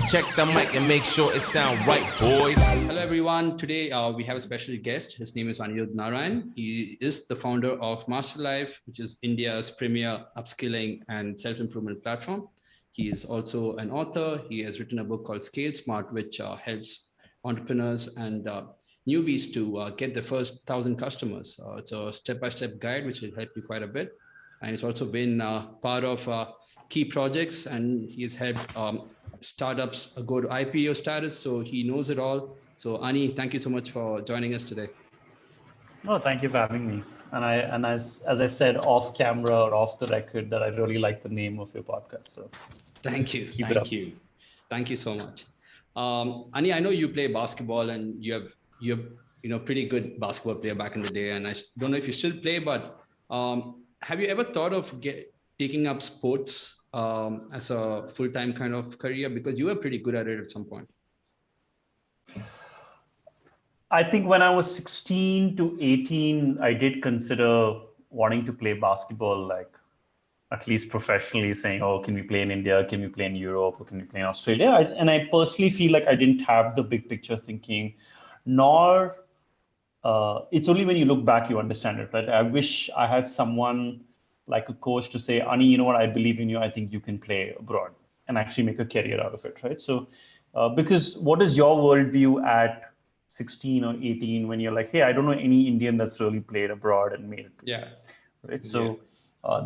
Check the mic and make sure it sound right, boys. Hello, everyone. Today we have a special guest. His name is Anirudh Narayan. He is the founder of Masterlife, which is India's premier upskilling and self-improvement platform. He is also an author. He has written a book called Scale Smart, which helps entrepreneurs and newbies to get their first 1,000 customers. It's a step-by-step guide, which will help you quite a bit. And it's also been part of key projects, and he has helped startups go to IPO status. So he knows it all. So Ani, thank you so much for joining us today. No, thank you for having me. And as I said off camera or off the record, that I really like the name of your podcast. So thank you. Thank you so much. Ani, I know you play basketball and you're pretty good basketball player back in the day. And I don't know if you still play, but have you ever thought of taking up sports as a full-time kind of career? Because you were pretty good at it at some point. I think when I was 16 to 18, I did consider wanting to play basketball, like at least professionally, saying, oh, can we play in India? Can we play in Europe? Or can we play in Australia? And I personally feel like I didn't have the big picture thinking, nor it's only when you look back, you understand it, right? I wish I had someone like a coach to say, Ani, you know what, I believe in you. I think you can play abroad and actually make a career out of it, right? So, because what is your worldview at 16 or 18 when you're like, hey, I don't know any Indian that's really played abroad and made it? Yeah. Right. So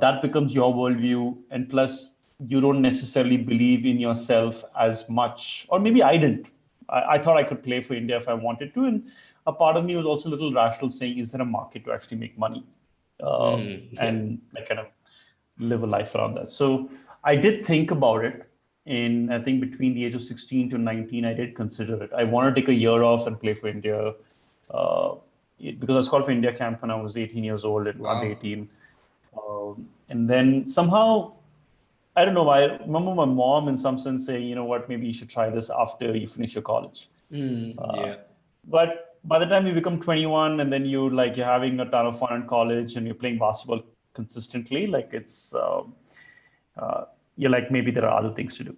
that becomes your worldview. And plus, you don't necessarily believe in yourself as much, or maybe I didn't. I thought I could play for India if I wanted to. And a part of me was also a little rational, saying, is there a market to actually make money? And like kind of live a life around that. So I did think about it. And I think between the age of 16 to 19, I did consider it. I want to take a year off and play for India because I was called for India camp when I was 18 years old and under 18. And then somehow, I don't know, I remember my mom in some sense saying, you know what, maybe you should try this after you finish your college. But by the time you become 21 and then you're having a ton of fun in college and you're playing basketball consistently, like it's, you're like, maybe there are other things to do.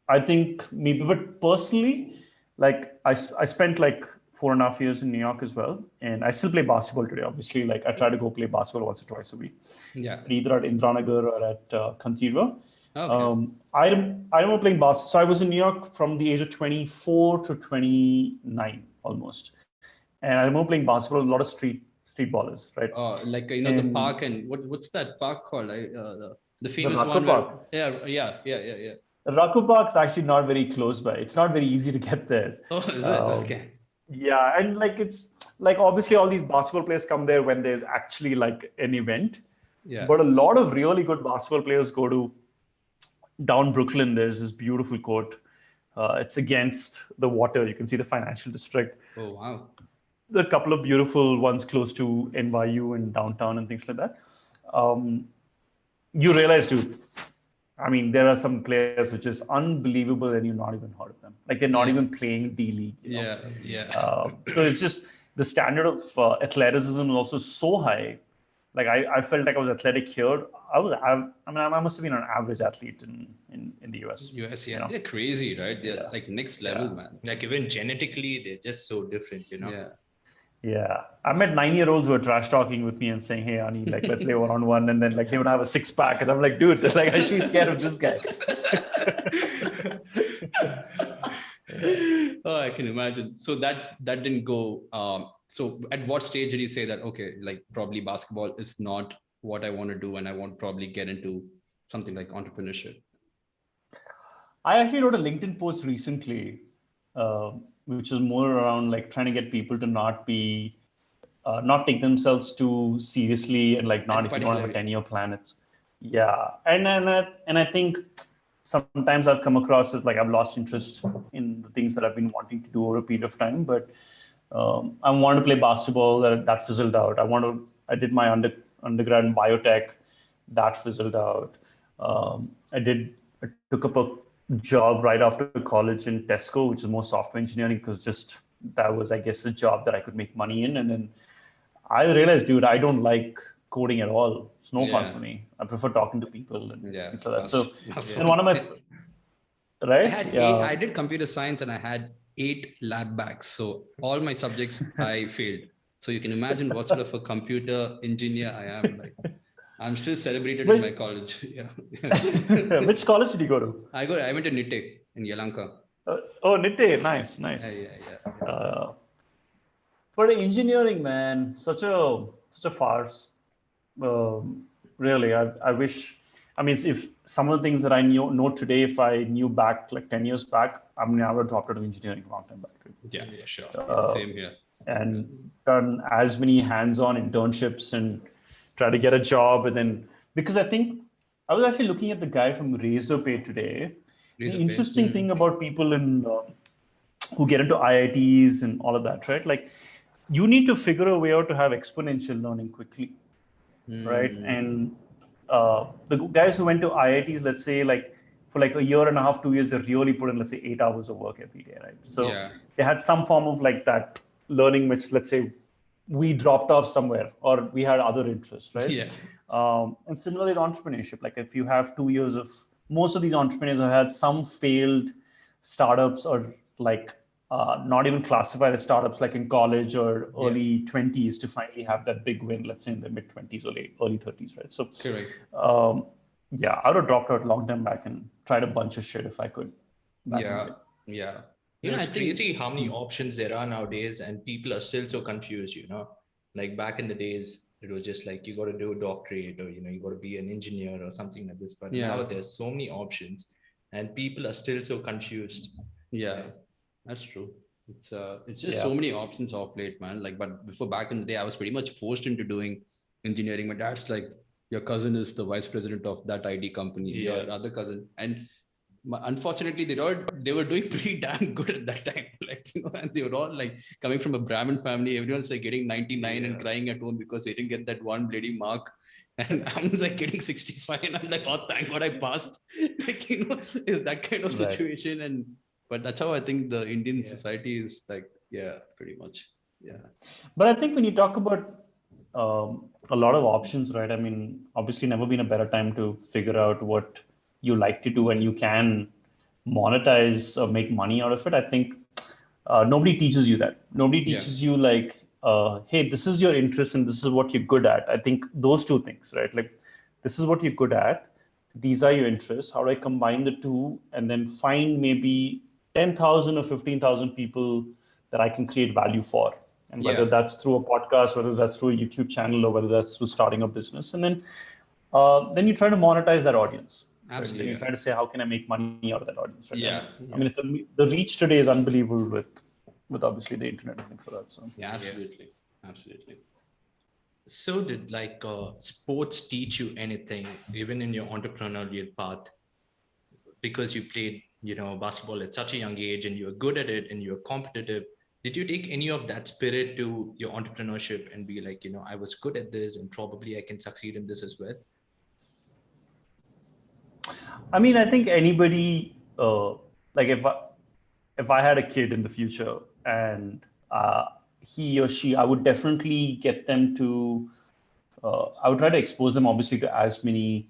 I think maybe, but personally, like I spent like 4.5 years in New York as well. And I still play basketball today. Obviously, like I try to go play basketball once or twice a week. Yeah. Either at Indranagar or at Kantirwa. Okay. I remember playing basketball. So I was in New York from the age of 24 to 29 almost. And I remember playing basketball, a lot of street ballers, right? Oh, like, the park and what's that park called? The famous the one. Park. Yeah. The Rakko Park's actually not very close by. It's not very easy to get there. Oh, is it? Okay. Yeah. And like, it's like, obviously all these basketball players come there when there's actually like an event. Yeah. But a lot of really good basketball players go to down Brooklyn. There's this beautiful court. It's against the water. You can see the financial district. Oh, wow. There are a couple of beautiful ones close to NYU and downtown and things like that. You realize, dude, I mean, there are some players which is unbelievable and you've not even heard of them. Like they're not even playing D-League. Yeah. So it's just the standard of athleticism is also so high. Like I felt like I was athletic here. I must have been an average athlete in the US. Yeah. They're crazy, right? They're like next level, man. Like even genetically, they're just so different, Yeah. I met 9-year-olds who were trash talking with me and saying, hey, Ani, like, let's play 1-on-1. And then like they would have a 6-pack. And I'm like, dude, like I should be scared of this guy. Oh, I can imagine. So that didn't go. So at what stage did you say that, okay, like probably basketball is not what I want to do and I want to probably get into something like entrepreneurship? I actually wrote a LinkedIn post recently, which is more around like trying to get people to not take themselves too seriously and like not if you don't have a 10-year plan. It's and I think sometimes I've come across as like I've lost interest in the things that I've been wanting to do over a period of time. But I wanted to play basketball, that fizzled out. I did my undergrad in biotech, that fizzled out. I took up a job right after college in Tesco, which is more software engineering, because just that was, I guess, a job that I could make money in. And then I realized, dude, I don't like coding at all. It's no fun for me. I prefer talking to people and things like that. So, and right? I had Yeah. eight. I did computer science and I had 8 lab backs. So all my subjects I failed. So you can imagine what sort of a computer engineer I am. Like I'm still celebrated in my college. Yeah. Which college did you go to? I went to NITE in Yelahanka. Oh, Nitte, nice, nice. Yeah. But engineering, man, such a farce. Really, I wish. I mean, if some of the things that I know today, if I knew back like 10 years back, I mean, I would have dropped out of engineering a long time back. Yeah, sure. Same here. And done as many hands-on internships and try to get a job, and then because I think I was actually looking at the guy from Razorpay today. The interesting thing about people in who get into IITs and all of that, right? Like, you need to figure a way out to have exponential learning quickly, right? And the guys who went to IITs, let's say, like for like a year and a half, 2 years, they really put in, let's say, 8 hours of work every day, right? So they had some form of like that learning, which let's say we dropped off somewhere or we had other interests, right? Yeah. And similarly, the entrepreneurship, like if you have 2 years of, most of these entrepreneurs have had some failed startups or like not even classified as startups, like in college or early 20s to finally have that big win, let's say in the mid 20s or early 30s, right? So, correct. Yeah, I would have dropped out a long time back and tried a bunch of shit if I could. Yeah. You know, it's crazy how many options there are nowadays, and people are still so confused, you know. Like back in the days, it was just like you got to do a doctorate or, you know, you got to be an engineer or something like this. But now there's so many options and people are still so confused. Yeah, that's true. It's just so many options of late, man. Like, but before, back in the day, I was pretty much forced into doing engineering. My dad's like, your cousin is the vice president of that IT company, your other cousin. And unfortunately, they were doing pretty damn good at that time. Like, you know, and they were all like coming from a Brahmin family. Everyone's like getting 99 and crying at home because they didn't get that one bloody mark. And I'm like getting 65 and I'm like, oh, thank God I passed. Like, you know, it's that kind of situation. And but that's how I think the Indian society is like, pretty much. Yeah. But I think when you talk about a lot of options, right? I mean, obviously never been a better time to figure out what you like to do and you can monetize or make money out of it. I think nobody teaches you that. Nobody teaches you like, hey, this is your interest and this is what you're good at. I think those two things, right? Like, this is what you're good at. These are your interests. How do I combine the two and then find maybe 10,000 or 15,000 people that I can create value for? And whether that's through a podcast, whether that's through a YouTube channel, or whether that's through starting a business. And then you try to monetize that audience. Absolutely. Right? Then you try to say, how can I make money out of that audience? Right? I mean, the reach today is unbelievable with obviously the internet, I think, for that. So absolutely. So did like sports teach you anything, even in your entrepreneurial path? Because you played, you know, basketball at such a young age and you were good at it and you were competitive. Did you take any of that spirit to your entrepreneurship and be like, you know, I was good at this and probably I can succeed in this as well? I mean, I think anybody, like if I had a kid in the future and he or she, I would definitely get them to, I would try to expose them obviously to as many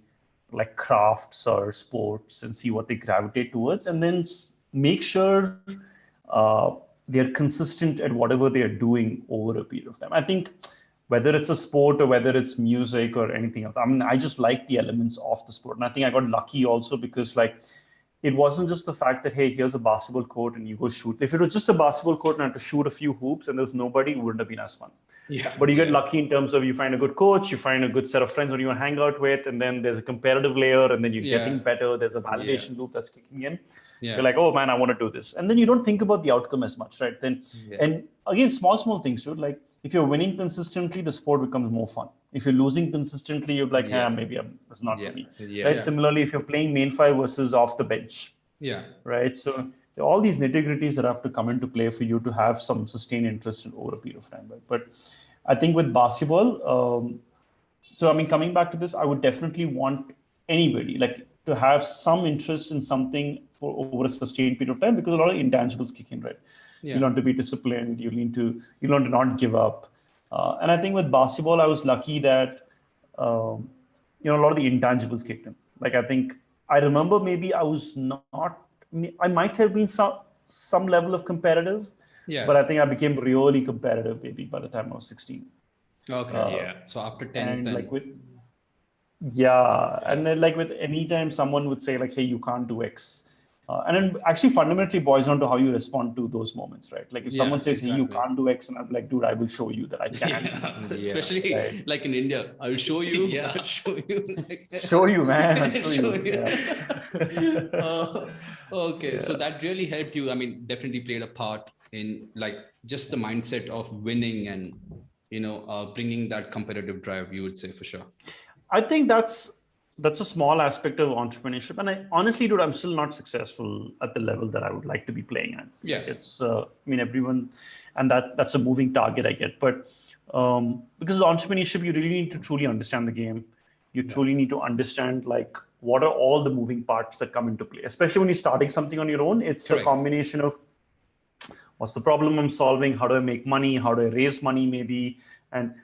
like crafts or sports and see what they gravitate towards, and then make sure they're consistent at whatever they're doing over a period of time. I think whether it's a sport or whether it's music or anything else, I mean, I just like the elements of the sport. And I think I got lucky also because like, it wasn't just the fact that, hey, here's a basketball court and you go shoot. If it was just a basketball court and I had to shoot a few hoops and there was nobody, it wouldn't have been as fun. But you get lucky in terms of you find a good coach, you find a good set of friends that you want to hang out with, and then there's a competitive layer, and then you're getting better. There's a validation loop that's kicking in. You're like, oh man, I want to do this. And then you don't think about the outcome as much, right? Then, and again, small things, dude. Like if you're winning consistently, the sport becomes more fun. If you're losing consistently, you're like, maybe it's not for me. Right? Similarly, if you're playing main five versus off the bench. Right. So there are all these nitty-gritties that have to come into play for you to have some sustained interest in over a period of time. Right? But I think with basketball, so I mean, coming back to this, I would definitely want anybody like to have some interest in something for over a sustained period of time, because a lot of intangibles kick in, right? You learn to be disciplined. You learn to not give up. And I think with basketball, I was lucky that a lot of the intangibles kicked in. Like I remember maybe I was not I might have been some level of competitive, Yeah. but I think I became really competitive maybe by the time I was 16. Okay. Yeah. So after 10th, And then. like and then like with any time someone would say like, hey, you can't do X. And then actually fundamentally boils down to how you respond to those moments, right? Like if someone says, hey, you can't do X, and I'm like, dude, I will show you that I can. Yeah. Especially Right. like in India, I'll show you. Yeah. I'll show you. Show you, man. I'll show you. Yeah. Okay. Yeah. So that really helped you. I mean, definitely played a part in like just the mindset of winning and, bringing that competitive drive, you would say for sure. I think that's a small aspect of entrepreneurship, and I honestly, dude, I'm still not successful at the level that I would like to be playing at. Yeah. It's I mean everyone, and that's a moving target I get, but because of entrepreneurship, you really need to truly understand the game. You truly need to understand like what are all the moving parts that come into play, especially when you're starting something on your own. It's Correct. a combination of what's the problem I'm solving, how do I make money, how do I raise money, maybe, and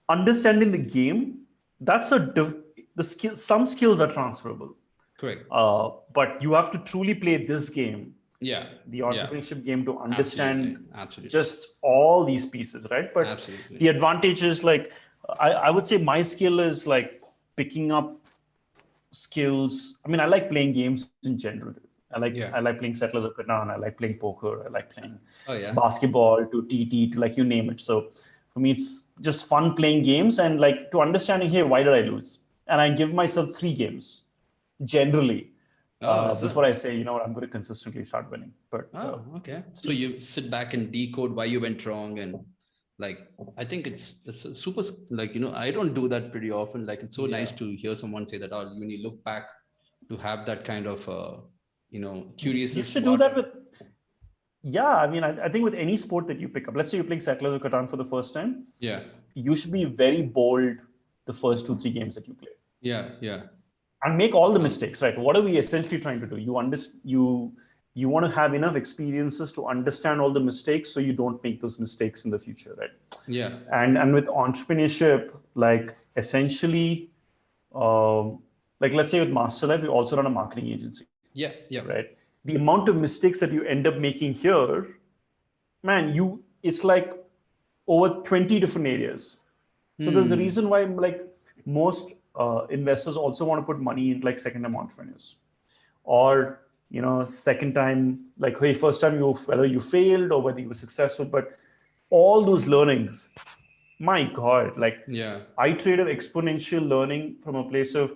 understanding the game. That's the skill. Some skills are transferable, Correct. but you have to truly play this game, Yeah. the entrepreneurship game, to understand Absolutely. just all these pieces, right? But Absolutely. the advantage is like I would say my skill is like picking up skills. I mean, I like playing games in general. I like playing Settlers of Catan. I like playing poker. I like playing basketball to TT to like you name it. So for me, it's just fun playing games and like to understanding, hey, why did I lose? And I give myself 3 games generally before I say, you know what, I'm going to consistently start winning. But okay. So you sit back and decode why you went wrong, and like I think it's a super, like I don't do that pretty often. Like it's so nice to hear someone say that. Oh, when you look back, to have that kind of curiousness. You should do that with. Yeah, I mean, I think with any sport that you pick up, let's say you're playing Settlers of Catan for the first time. Yeah. You should be very bold the first 2-3 games that you play. Yeah. And make all the mistakes, right? What are we essentially trying to do? You want to have enough experiences to understand all the mistakes so you don't make those mistakes in the future, right? Yeah. And with entrepreneurship, like essentially, like let's say with Masterlife, we also run a marketing agency. Yeah. Right. The amount of mistakes that you end up making here, man, it's like over 20 different areas. So there's a reason why like most investors also want to put money in like second-time entrepreneurs, or second time, like hey, first time whether you failed or whether you were successful, but all those learnings, my God, like I traded exponential learning from a place of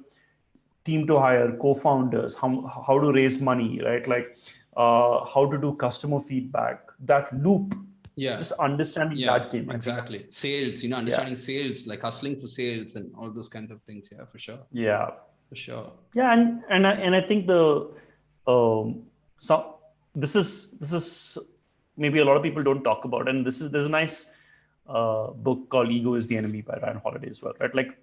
team to hire, co-founders, how to raise money, right? Like how to do customer feedback, that loop. Just understanding that game. Exactly. Sales, understanding sales, like hustling for sales and all those kinds of things. Yeah, for sure. Yeah. For sure. Yeah, and I think this is maybe a lot of people don't talk about, and there's a nice book called Ego is the Enemy by Ryan Holiday as well, right? Like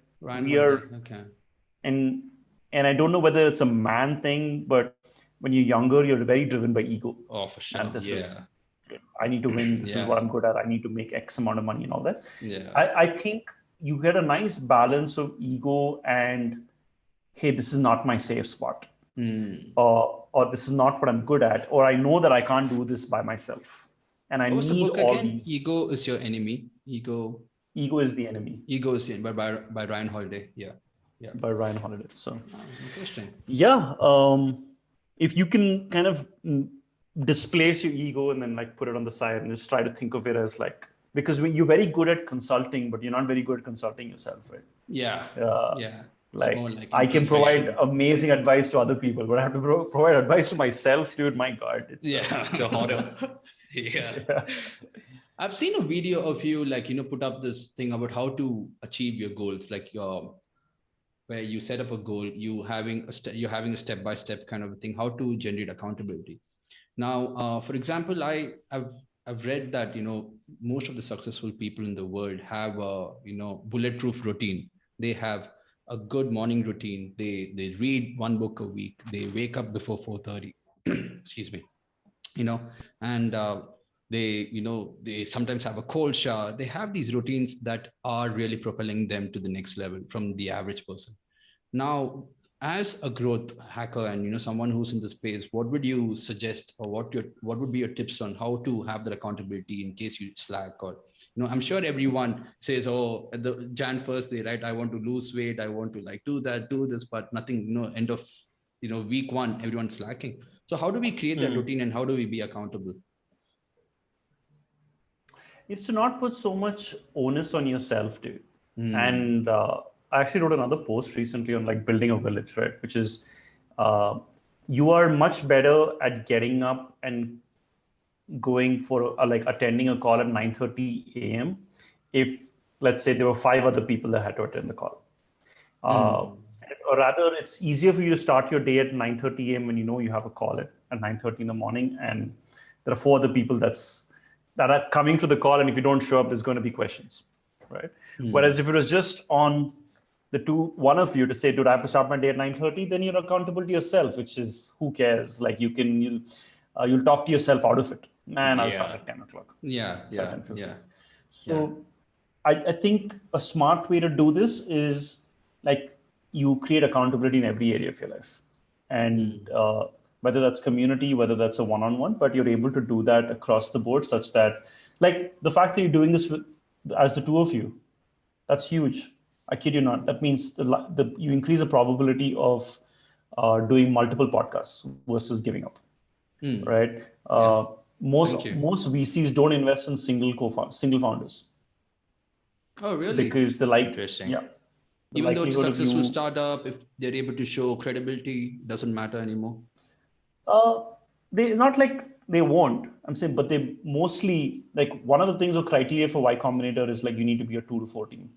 and I don't know whether it's a man thing, but when you're younger, you're very driven by ego. Oh, for sure. And this is, I need to win. This is what I'm good at. I need to make X amount of money and all that. Yeah. I think you get a nice balance of ego and, hey, this is not my safe spot. Or this is not what I'm good at. Or I know that I can't do this by myself. And I need all these. Ego is your enemy. Ego is the enemy. Ego is the enemy by Ryan Holiday. Yeah. By Ryan Holiday. So interesting. Yeah. If you can kind of displace your ego and then like put it on the side and just try to think of it as like, because you're very good at consulting, but you're not very good at consulting yourself, right? Yeah. Like I can provide amazing advice to other people, but I have to provide advice to myself, dude. My God, it's the hardest. Yeah. I've seen a video of you, like put up this thing about how to achieve your goals, like where you set up a goal, you're having a step-by-step kind of a thing, how to generate accountability. Now, for example, I've read that most of the successful people in the world have a bulletproof routine. They have a good morning routine. They read 1 book a week. They wake up before 4:30. Excuse me. And they sometimes have a cold shower. They have these routines that are really propelling them to the next level from the average person. Now, as a growth hacker and someone who's in the space, what would you suggest, or what would be your tips on how to have that accountability in case you slack? Or I'm sure everyone says, oh, at the Jan 1st day, right, I want to lose weight, I want to like do this, but nothing, end of week one, everyone's slacking. So how do we create that routine, and how do we be accountable? Is to not put so much onus on yourself, dude. And I actually wrote another post recently on like building a village, right? Which is you are much better at getting up and going for like attending a call at 9:30 a.m. if, let's say, there were 5 other people that had to attend the call. Or rather, it's easier for you to start your day at 9:30 a.m. when you have a call at 9:30 in the morning, and there are 4 other people that are coming to the call, and if you don't show up, there's going to be questions, right? Whereas if it was just on the one of you to say, dude, I have to start my day at 9:30, then you're accountable to yourself, which is, who cares? Like you'll talk to yourself out of it. Man, I'll start at 10 o'clock. Yeah. So I think a smart way to do this is like you create accountability in every area of your life. And whether that's community, whether that's a one-on-one, but you're able to do that across the board such that, like, the fact that you're doing this as the 2 of you, that's huge. I kid you not. That means you increase the probability of doing multiple podcasts versus giving up, right? Most VCs don't invest in single founders. Oh, really? Because interesting. Yeah. Even though it's a successful startup, if they're able to show credibility, doesn't matter anymore. They not like they won't. I'm saying, but they mostly, like, one of the things or criteria for Y Combinator is like you need to be a 2 to 4 team.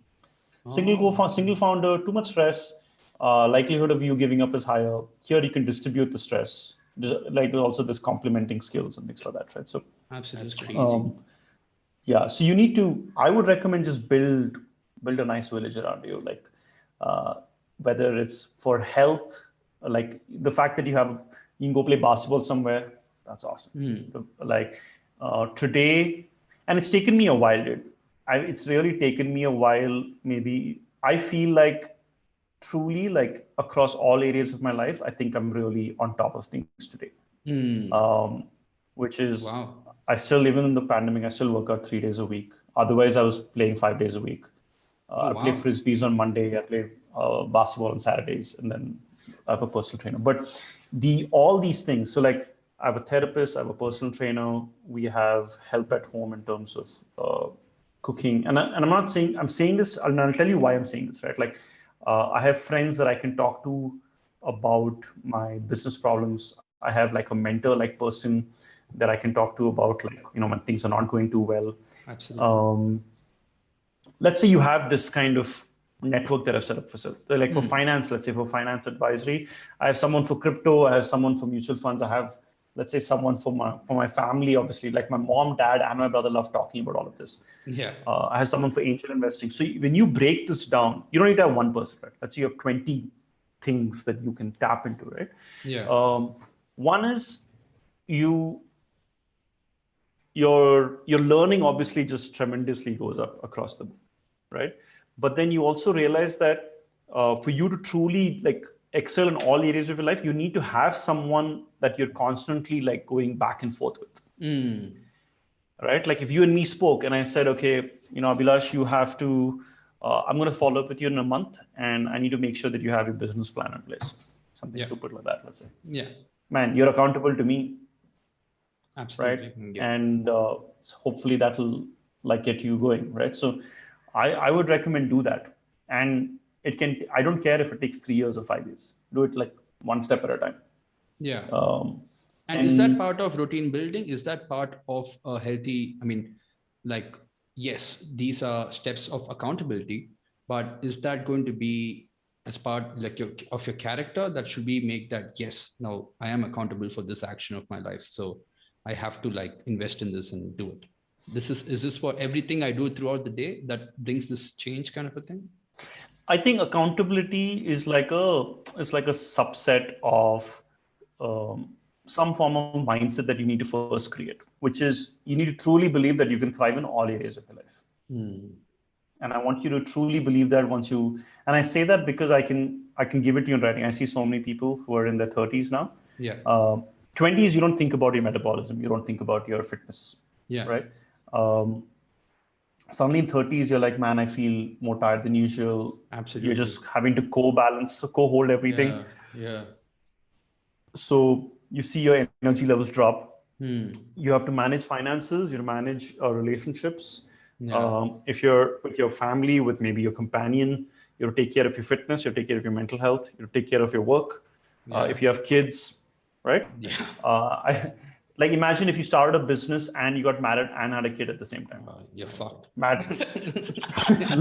Single founder, too much stress. Likelihood of you giving up is higher. Here you can distribute the stress. Like also there's complementing skills and things like that, right? So absolutely, that's crazy. Yeah, so you need to. I would recommend just build a nice village around you, like whether it's for health, like the fact that you can go play basketball somewhere. That's awesome. Like today, and it's taken me a while, dude. It's really taken me a while. Maybe I feel like truly, like, across all areas of my life, I think I'm really on top of things today. Which is, wow. I still, even in the pandemic, I still work out 3 days a week. Otherwise, I was playing 5 days a week. I play frisbees on Monday. I play basketball on Saturdays, and then I have a personal trainer. But all these things. So, like, I have a therapist. I have a personal trainer. We have help at home in terms of cooking. And I'm saying this, and I'll tell you why I'm saying this, right? Like, I have friends that I can talk to about my business problems. I have like a mentor-like person that I can talk to about, like, when things are not going too well. Absolutely. Let's say you have this kind of network that I've set up for yourself. Like for finance, let's say for finance advisory, I have someone for crypto, I have someone for mutual funds, I have, let's say, someone for my family, obviously, like my mom, dad, and my brother love talking about all of this. Yeah. I have someone for angel investing. So when you break this down, you don't need to have one person, right? Let's say you have 20 things that you can tap into, right? Yeah. One is your learning obviously just tremendously goes up across the board, right? But then you also realize that for you to truly like excel in all areas of your life, you need to have someone that you're constantly like going back and forth with. Right? Like if you and me spoke and I said, okay, Abhilash, you have to, I'm going to follow up with you in a month, and I need to make sure that you have your business plan in place. Something stupid like that, let's say. Yeah. Man, you're accountable to me. Absolutely. Right? Yeah. And hopefully that'll like get you going, right? So I would recommend do that. And I don't care if it takes 3 years or 5 years. Do it like one step at a time. Yeah. And is that part of routine building? Is that part of a healthy, like, yes, these are steps of accountability, but is that going to be as part like of your character that should be make that, yes, now I am accountable for this action of my life. So I have to like invest in this and do it. Is this for everything I do throughout the day that brings this change kind of a thing? I think accountability is like a subset of some form of mindset that you need to first create, which is you need to truly believe that you can thrive in all areas of your life. And I want you to truly believe that and I say that because I I can give it to you in writing. I see so many people who are in their 30s now. Yeah. 20s, you don't think about your metabolism. You don't think about your fitness. Yeah. Right. Suddenly in 30s, you're like, man, I feel more tired than usual. Absolutely. You're just having to co-hold everything. Yeah. So you see your energy levels drop. Hmm. You have to manage finances. You manage relationships. Yeah. If you're with your family, with maybe your companion, you have to take care of your fitness. You have to take care of your mental health. You have to take care of your work. If you have kids, right? Yeah. Like imagine if you started a business and you got married and had a kid at the same time. You're fucked. Madness.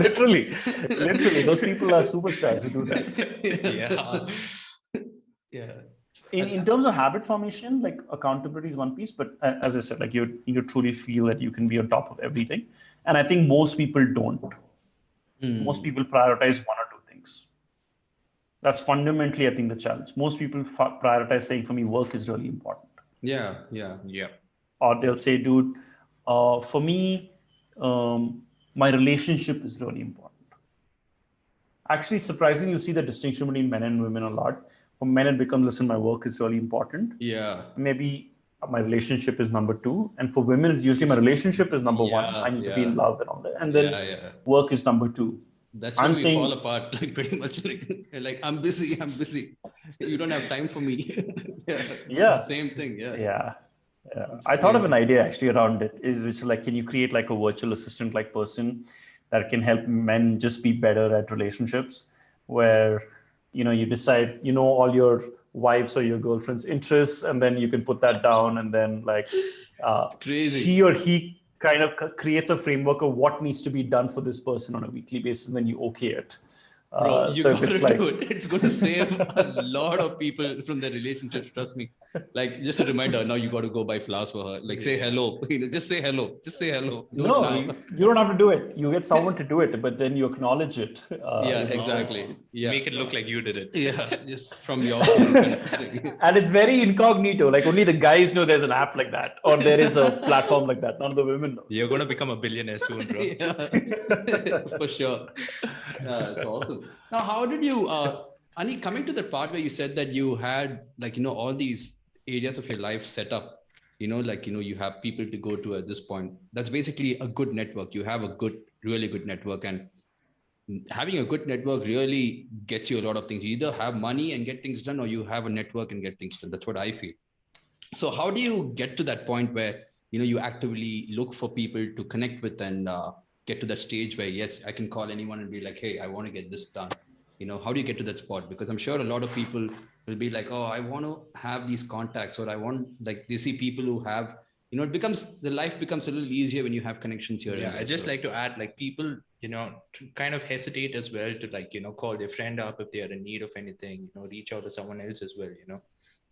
literally, those people are superstars who do that. Yeah. In terms of habit formation, like accountability is one piece, but as I said, like you truly feel that you can be on top of everything, and I think most people don't. Most people prioritize one or two things. That's fundamentally, I think, the challenge. Most people prioritize saying, for me, work is really important. Yeah. Or they'll say, dude, for me, my relationship is really important. Actually, surprisingly, you see the distinction between men and women a lot. For men, it becomes, listen, my work is really important. Yeah. Maybe my relationship is number two. And for women, it's usually my relationship is number one. I need to be in love and all that. And then work is number two. That's when we fall apart, like pretty much like I'm busy. You don't have time for me. Yeah. Same thing. Yeah. I thought of an idea actually around it, which is like, can you create like a virtual assistant like person that can help men just be better at relationships, where you decide all your wives or your girlfriend's interests, and then you can put that down, and then like crazy. she or he kind of creates a framework of what needs to be done for this person on a weekly basis, and then you okay it. Bro, you so gotta if it's like, do it. It's going to save a lot of people from their relationships. Trust me. Like, just a reminder. Now you got to go buy flowers for her. Like, say hello. Just say hello. Just say hello. No, you don't have to do it. You get someone to do it, but then you acknowledge it. Exactly. Make it look like you did it. Yeah, just from your phone kind of thing. And it's very incognito. Like only the guys know there's an app like that, or there is a platform like that. None of the women know. You're going to become a billionaire soon, bro. For sure. It's awesome. Now, how did you, Ani, coming to the part where you said that you had all these areas of your life set up, you have people to go to at this point. That's basically a good network. You have a really good network, and having a good network really gets you a lot of things. You either have money and get things done, or you have a network and get things done. That's what I feel. So how do you get to that point where, you actively look for people to connect with and get to that stage where, yes, I can call anyone and be like, hey, I want to get this done. How do you get to that spot? Because I'm sure a lot of people will be like, oh, I want to have these contacts, or I want, like, they see people who have, the life becomes a little easier when you have connections here. Yeah, I just like to add, like, people, kind of hesitate as well to, like, call their friend up if they are in need of anything, reach out to someone else as well,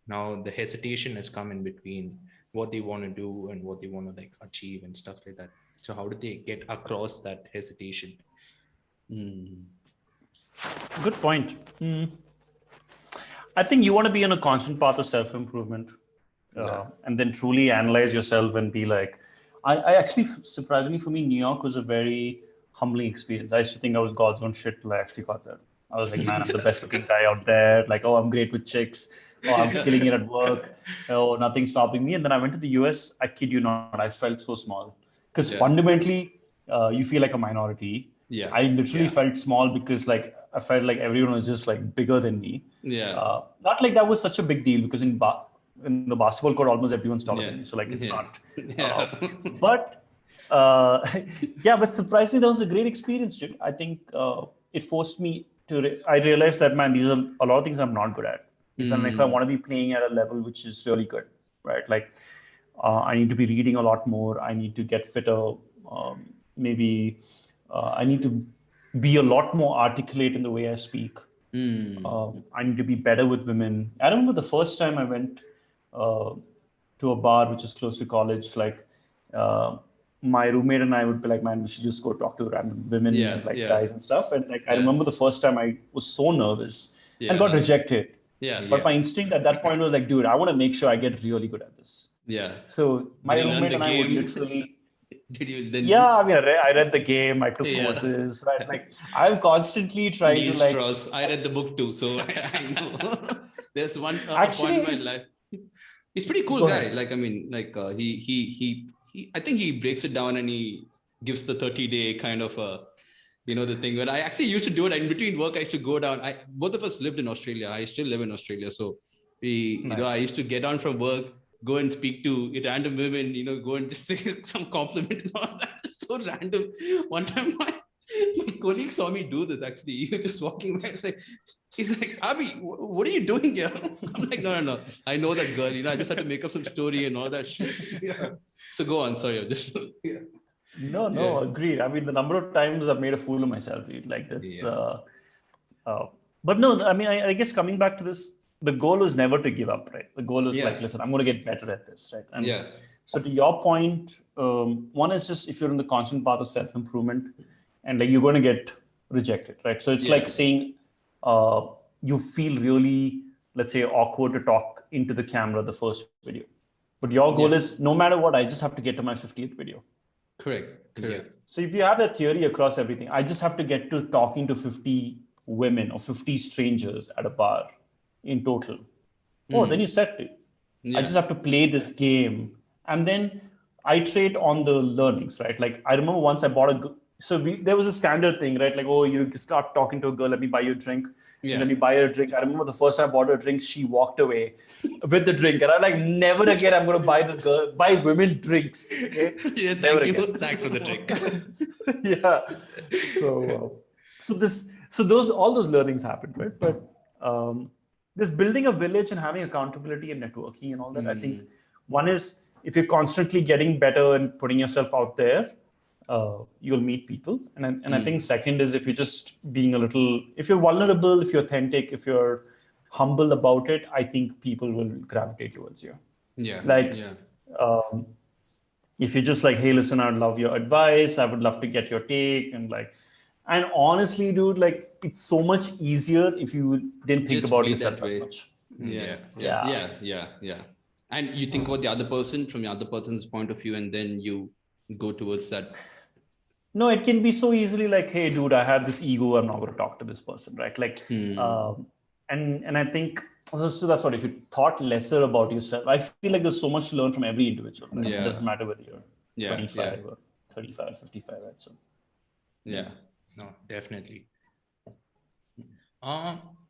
Now the hesitation has come in between what they want to do and what they want to, like, achieve and stuff like that. So how do they get across that hesitation? Good point. I think you want to be on a constant path of self-improvement, and then truly analyze yourself and be like, I actually, surprisingly for me, New York was a very humbling experience. I used to think I was God's own shit till I actually got there. I was like, man, I'm the best looking guy out there. Like, oh, I'm great with chicks. Oh, I'm killing it at work. Oh, nothing's stopping me. And then I went to the US. I kid you not, I felt so small. Because fundamentally, you feel like a minority. Yeah. I literally felt small because like I felt like everyone was just like bigger than me. Yeah. Not like that was such a big deal, because in the basketball court, almost everyone's taller than me. So like it's not. But but surprisingly, that was a great experience, dude. I think it forced me to. I realized that, man, these are a lot of things I'm not good at. If I want to be playing at a level which is really good, right? Like I need to be reading a lot more. I need to get fitter. Maybe I need to be a lot more articulate in the way I speak. I need to be better with women. I remember the first time I went to a bar which is close to college. Like my roommate and I would be like, man, we should just go talk to random women and guys and stuff. And like I remember the first time I was so nervous and got rejected. But my instinct at that point was like, dude, I want to make sure I get really good at this. Yeah. So my roommate and I would literally Did you then? Yeah, I mean, I read the game. I took courses. Right? Like I'm constantly trying Neil to like. Strauss. I read the book too, so I know. There's one a Actually, point in my life. He's pretty cool Go guy. ahead. Like I mean, like he I think he breaks it down and he gives the 30-day kind of the thing. When I actually used to do it in between work, I used to go down. Both of us lived in Australia. I still live in Australia, so I used to get down from work, go and speak to random women, go and just say some compliment and all that. It's so random. One time my colleague saw me do this actually. He was just walking by. He's like, Abhi, what are you doing here? I'm like, no. I know that girl. I just had to make up some story and all that shit. Yeah. So go on. Sorry, I'm just yeah. No, agreed. I mean, the number of times I've made a fool of myself, dude. Like that's. But no, I mean, I guess coming back to this, the goal is never to give up, right? The goal is like, listen, I'm going to get better at this, right? And so to your point, one is just if you're in the constant path of self-improvement and like you're going to get rejected, right? So it's like saying you feel really, let's say, awkward to talk into the camera the first video. But your goal is no matter what, I just have to get to my 50th video. Correct. Yeah. So if you have that theory across everything, I just have to get to talking to 50 women or 50 strangers at a bar in total. Then you set it. I just have to play this game and then iterate on the learnings, right? Like I remember once I bought there was a standard thing, right? Like, you start talking to a girl, let me buy you a drink. And then you buy her a drink. I remember the first time I bought her a drink, she walked away with the drink. And I'm like, never again, I'm going to buy women drinks. Okay? Thank you. Thanks for the drink. So all those learnings happened, right? But this building a village and having accountability and networking and all that, I think one is if you're constantly getting better and putting yourself out there, you'll meet people. And I think second is if you're just being if you're vulnerable, if you're authentic, if you're humble about it, I think people will gravitate towards you. If you're just like, hey, listen, I'd love your advice. I would love to get your take. And honestly, dude, like it's so much easier if you didn't think about yourself as much. Yeah. And you think about the other person from the other person's point of view, and then you go towards that. No, it can be so easily like, hey, dude, I have this ego. I'm not going to talk to this person, right? Like, and I think so that's what, if you thought lesser about yourself, I feel like there's so much to learn from every individual. Right? It doesn't matter whether you're 25 or 35, 55, right? So, no, definitely.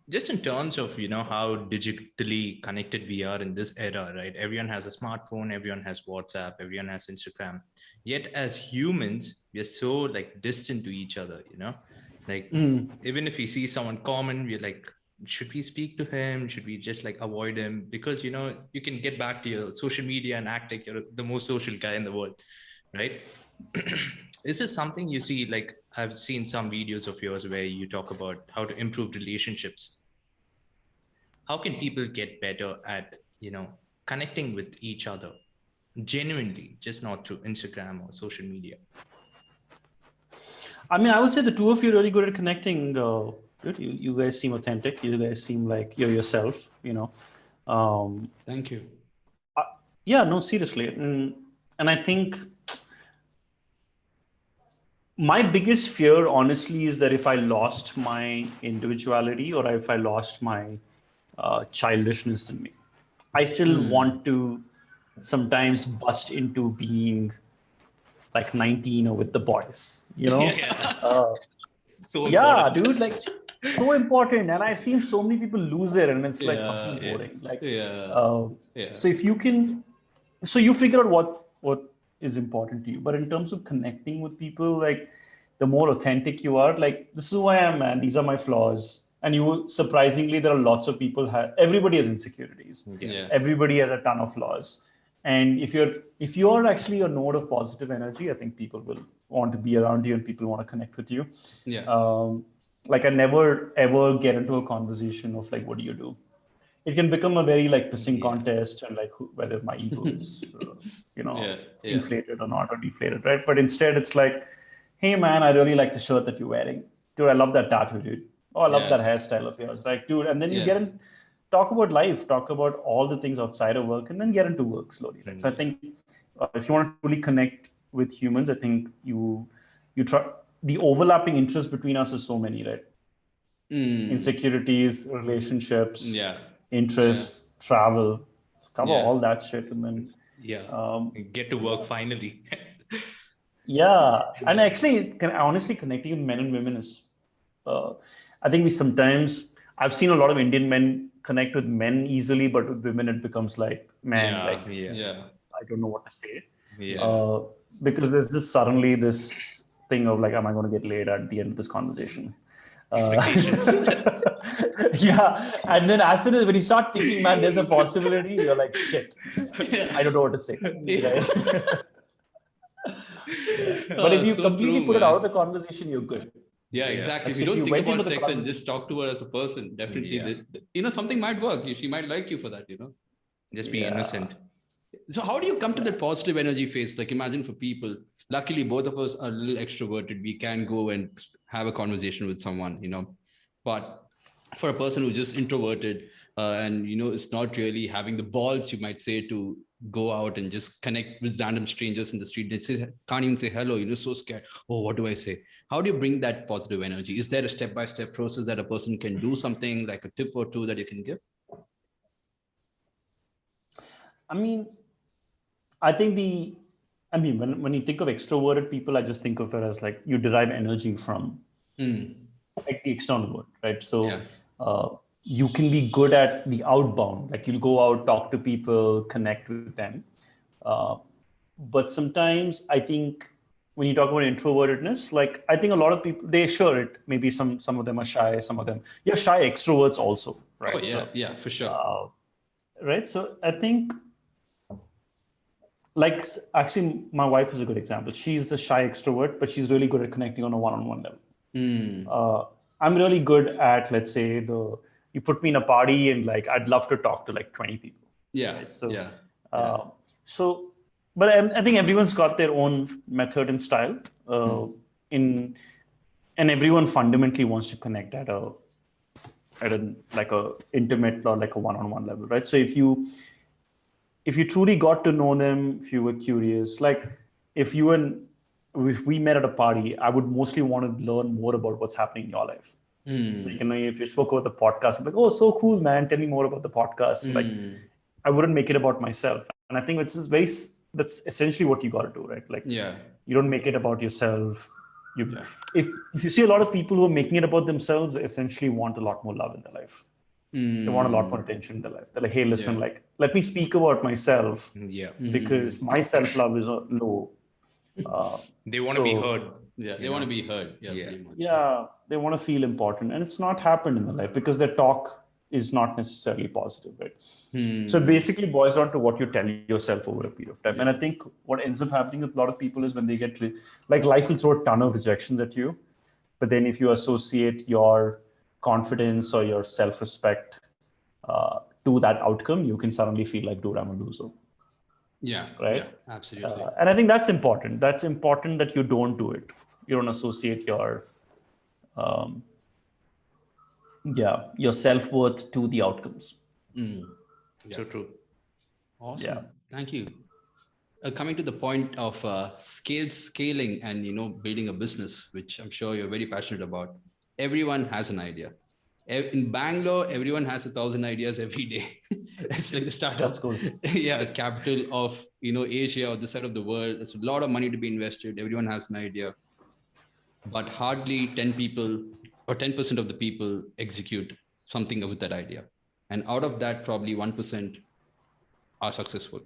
Just in terms of, how digitally connected we are in this era, right? Everyone has a smartphone, everyone has WhatsApp, everyone has Instagram. Yet as humans, we are so like distant to each other, like even if we see someone common, we're like, should we speak to him? Should we just like avoid him? Because, you can get back to your social media and act like you're the most social guy in the world, right? Is this something you see? Like I've seen some videos of yours where you talk about how to improve relationships. How can people get better at, connecting with each other genuinely, just not through Instagram or social media? I mean, I would say the two of you are really good at connecting. Good. You guys seem authentic. You guys seem like you're yourself, Thank you. No, seriously. And I think my biggest fear, honestly, is that if I lost my individuality or if I lost my childishness in me, I still want to sometimes bust into being like 19 or with the boys, So important. Dude, like so important. And I've seen so many people lose it, and it's like fucking boring. Like, so if you can, so you figure out what is important to you. But in terms of connecting with people, like the more authentic you are, like this is who I am, man. These are my flaws. And surprisingly, there are lots of people everybody has insecurities. Everybody has a ton of flaws. And if you're actually a node of positive energy, I think people will want to be around you and people want to connect with you. Like I never ever get into a conversation of like, what do you do? It can become a very like pissing contest and like whether my ego is, inflated or not or deflated, right? But instead it's like, hey man, I really like the shirt that you're wearing. Dude, I love that tattoo, dude. Oh, I love that hairstyle of yours. Like, dude, and then you get in, talk about life, talk about all the things outside of work, and then get into work slowly, right? So I think if you want to truly connect with humans, I think you try, the overlapping interests between us is so many, right? Insecurities, relationships, interests, travel, cover all that shit, and then get to work finally. And actually, honestly, connecting with men and women is, I think I've seen a lot of Indian men connect with men easily, but with women it becomes like, man, I don't know what to say. Because there's suddenly this thing of like, am I going to get laid at the end of this conversation? Expectations. And then as soon as when you start thinking, man, there's a possibility, you're like, shit, I don't know what to say. Right? But if you completely put it out of the conversation, you're good. Yeah, exactly. If you don't think about sex and just talk to her as a person, definitely, something might work. She might like you for that, Just be innocent. So how do you come to that positive energy phase? Like imagine for people, luckily both of us are a little extroverted. We can go and have a conversation with someone, but for a person who's just introverted and, is not really having the balls, you might say, to go out and just connect with random strangers in the street. They can't even say hello, so scared. Oh, what do I say? How do you bring that positive energy? Is there a step-by-step process that a person can do, something like a tip or two that you can give? I mean, when you think of extroverted people, I just think of it as like you derive energy from like the external world, right? So you can be good at the outbound, like you'll go out, talk to people, connect with them. But sometimes I think when you talk about introvertedness, like I think a lot of people, they share it. Maybe some of them are shy, some of them, you have shy extroverts also, right? Oh, yeah, for sure. Right. So I think, like, actually, my wife is a good example. She's a shy extrovert, but she's really good at connecting on a one-on-one level. I'm really good at, let's say, you put me in a party and like I'd love to talk to like 20 people. Yeah. Right? So, but I think everyone's got their own method and style. And everyone fundamentally wants to connect at a like a intimate or like a one-on-one level, right? So if you truly got to know them, if you were curious, like if we met at a party, I would mostly want to learn more about what's happening in your life. Like, if you spoke about the podcast, I'm like, oh, so cool, man. Tell me more about the podcast. Like, I wouldn't make it about myself. And I think that's essentially what you got to do, right? Like, you don't make it about yourself. If you see a lot of people who are making it about themselves, they essentially want a lot more love in their life. They want a lot more attention in their life. They're like, hey, listen, like, let me speak about myself because my self-love is low. They want to be heard. They want to be heard. Pretty much. They want to feel important. And it's not happened in their life because their talk is not necessarily positive, right? So it basically boils down to what you tell yourself over a period of time. And I think what ends up happening with a lot of people is when they get, like, life will throw a ton of rejections at you. But then if you associate your confidence or your self-respect to that outcome, you can suddenly feel like, dude, I'm a loser. Yeah. Right. Yeah, absolutely. And I think that's important. That's important that you don't do it. You don't associate your self-worth to the outcomes. So true. Awesome. Yeah. Thank you. Coming to the point of scaling and building a business, which I'm sure you're very passionate about. Everyone has an idea. In Bangalore, everyone has 1,000 ideas every day. It's like the startup. That's cool. Capital of Asia or this side of the world. There's a lot of money to be invested. Everyone has an idea, but hardly 10 people or 10% of the people execute something with that idea. And out of that, probably 1% are successful.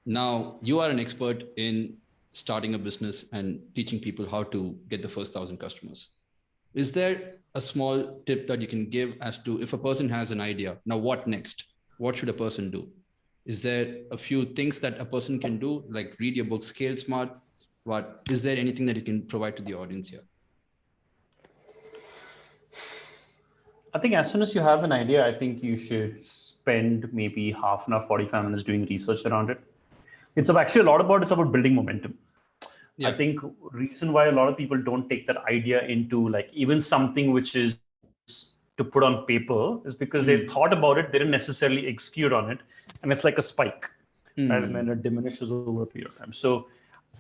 Now, you are an expert in starting a business and teaching people how to get the first 1,000 customers. Is there a small tip that you can give as to if a person has an idea, now what next? What should a person do? Is there a few things that a person can do, like read your book, Scale Smart? But is there anything that you can provide to the audience here? I think as soon as you have an idea, I think you should spend maybe half an hour, 45 minutes doing research around it. It's about building momentum. Yeah. I think reason why a lot of people don't take that idea into like even something which is to put on paper is because they thought about it, they didn't necessarily execute on it, and it's like a spike, right? And then it diminishes over a period of time. So